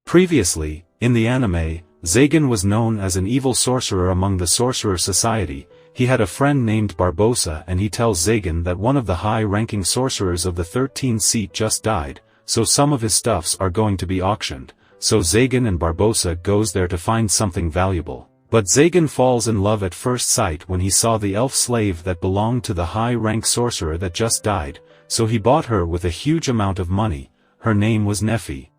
Previously, in the anime, Zagan was known as an evil sorcerer among the Sorcerer Society. He had a friend named Barbossa, and he tells Zagan that one of the high-ranking sorcerers of the 13th seat just died, so some of his stuffs are going to be auctioned. So Zagan and Barbossa goes there to find something valuable. But Zagan falls in love at first sight when he saw the elf slave that belonged to the high-rank sorcerer that just died, so he bought her with a huge amount of money. Her name was Nephi.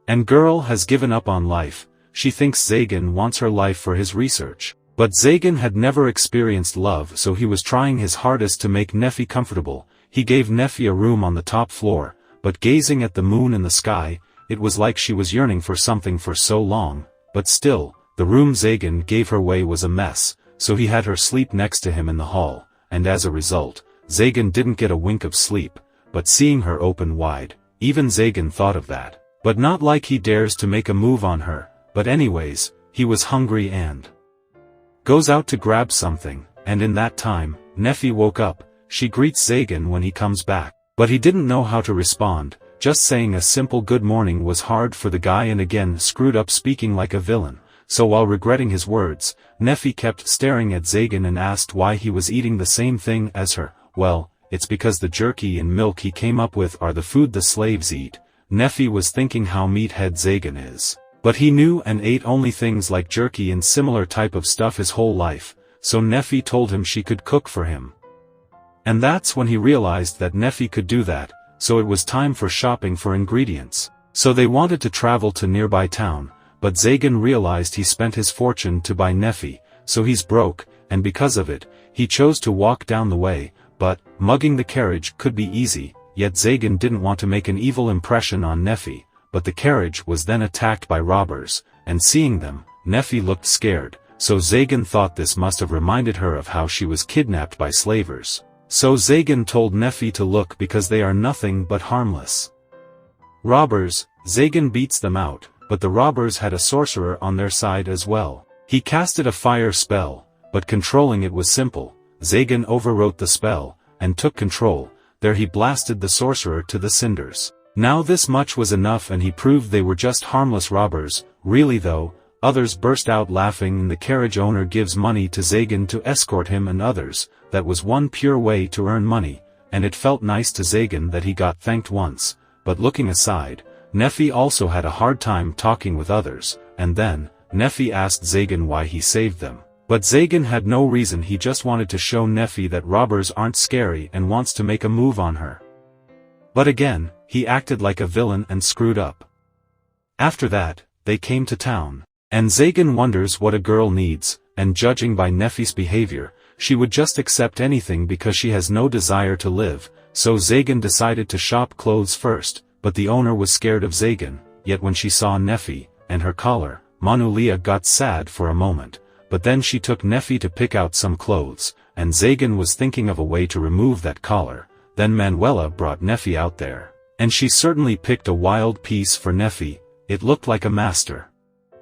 And girl has given up on life. She thinks Zagan wants her life for his research. But Zagan had never experienced love, so he was trying his hardest to make Nephi comfortable. He gave Nephi a room on the top floor, but gazing at the moon in the sky, it was like she was yearning for something for so long. But still, the room Zagan gave her was a mess, so he had her sleep next to him in the hall, and as a result, Zagan didn't get a wink of sleep. But seeing her open wide, even Zagan thought of that. But not like he dares to make a move on her. But anyways, he was hungry and goes out to grab something, and in that time, Nephi woke up. She greets Zagan when he comes back. But he didn't know how to respond. Just saying a simple good morning was hard for the guy, and again screwed up speaking like a villain. So while regretting his words, Nephi kept staring at Zagan and asked why he was eating the same thing as her. Well, it's because the jerky and milk he came up with are the food the slaves eat. Nephi was thinking how meathead Zagan is. But he knew and ate only things like jerky and similar type of stuff his whole life, so Nephi told him she could cook for him. And that's when he realized that Nephi could do that, so it was time for shopping for ingredients. So they wanted to travel to nearby town, but Zagan realized he spent his fortune to buy Nephi, so he's broke, and because of it, he chose to walk down the way. But mugging the carriage could be easy, yet Zagan didn't want to make an evil impression on Nephi. But the carriage was then attacked by robbers, and seeing them, Nephi looked scared, so Zagan thought this must have reminded her of how she was kidnapped by slavers. So Zagan told Nephi to look because they are nothing but harmless robbers. Zagan beats them out, but the robbers had a sorcerer on their side as well. He casted a fire spell, but controlling it was simple. Zagan overwrote the spell, and took control. There he blasted the sorcerer to the cinders. Now this much was enough, and he proved they were just harmless robbers. Really though, others burst out laughing, and the carriage owner gives money to Zagan to escort him and others. That was one pure way to earn money, and it felt nice to Zagan that he got thanked once. But looking aside, Nephi also had a hard time talking with others, and then, Nephi asked Zagan why he saved them. But Zagan had no reason, he just wanted to show Nephi that robbers aren't scary and wants to make a move on her. But again, he acted like a villain and screwed up. After that, they came to town. And Zagan wonders what a girl needs, and judging by Nephi's behavior, she would just accept anything because she has no desire to live. So Zagan decided to shop clothes first, but the owner was scared of Zagan. Yet when she saw Nephi, and her collar, Manulia got sad for a moment. But then she took Nephi to pick out some clothes, and Zagan was thinking of a way to remove that collar. Then Manuela brought Nephi out there. And she certainly picked a wild piece for Nephi. It looked like a master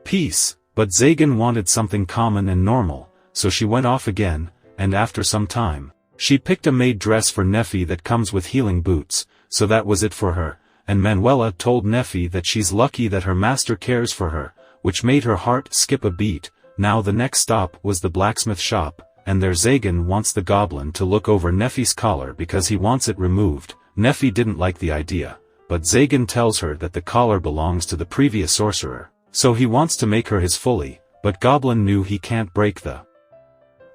piece, but Zagan wanted something common and normal, so she went off again, and after some time, she picked a maid dress for Nephi that comes with healing boots, so that was it for her. And Manuela told Nephi that she's lucky that her master cares for her, which made her heart skip a beat. Now the next stop was the blacksmith shop, and there Zagan wants the goblin to look over Nephi's collar because he wants it removed. Nephi didn't like the idea, but Zagan tells her that the collar belongs to the previous sorcerer, so he wants to make her his fully, but Goblin knew he can't break the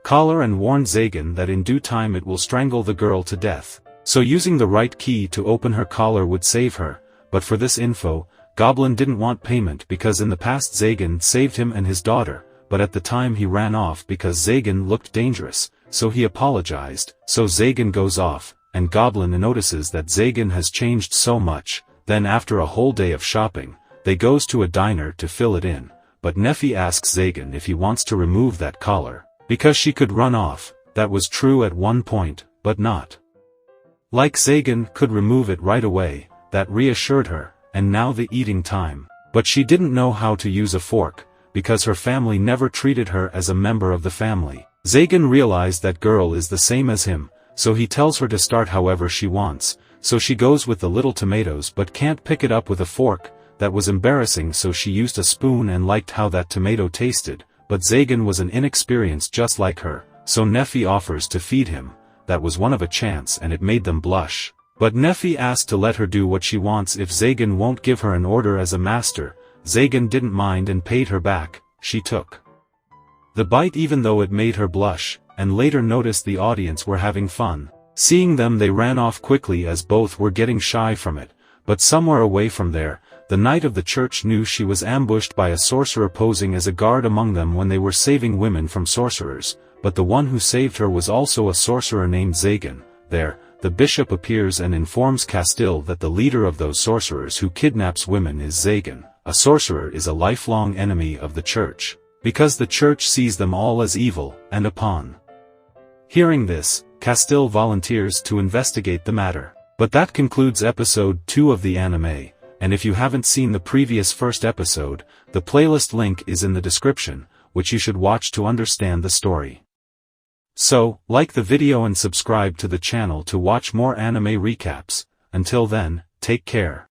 collar and warned Zagan that in due time it will strangle the girl to death. So using the right key to open her collar would save her, but for this info, Goblin didn't want payment because in the past Zagan saved him and his daughter, but at the time he ran off because Zagan looked dangerous, so he apologized. So Zagan goes off, and Goblin notices that Zagan has changed so much. Then after a whole day of shopping, they goes to a diner to fill it in, but Nephi asks Zagan if he wants to remove that collar, because she could run off. That was true at one point, but not like Zagan could remove it right away. That reassured her, and now the eating time. But she didn't know how to use a fork, because her family never treated her as a member of the family. Zagan realized that girl is the same as him, so he tells her to start however she wants, so she goes with the little tomatoes but can't pick it up with a fork. that was embarrassing, so she used a spoon and liked how that tomato tasted, but Zagan was an inexperienced just like her, so Nephi offers to feed him. That was one of a chance and it made them blush. But Nephi asked to let her do what she wants if Zagan won't give her an order as a master. Zagan didn't mind and paid her back. She took the bite even though it made her blush, and later noticed the audience were having fun. Seeing them, they ran off quickly as both were getting shy from it. But somewhere away from there, the knight of the church knew she was ambushed by a sorcerer posing as a guard among them when they were saving women from sorcerers, but the one who saved her was also a sorcerer named Zagan. There, the bishop appears and informs Castile that the leader of those sorcerers who kidnaps women is Zagan. A sorcerer is a lifelong enemy of the church, because the church sees them all as evil, and upon hearing this, Castile volunteers to investigate the matter. But that concludes episode 2 of the anime, and if you haven't seen the previous first episode, the playlist link is in the description, which you should watch to understand the story. So, like the video and subscribe to the channel to watch more anime recaps. Until then, take care.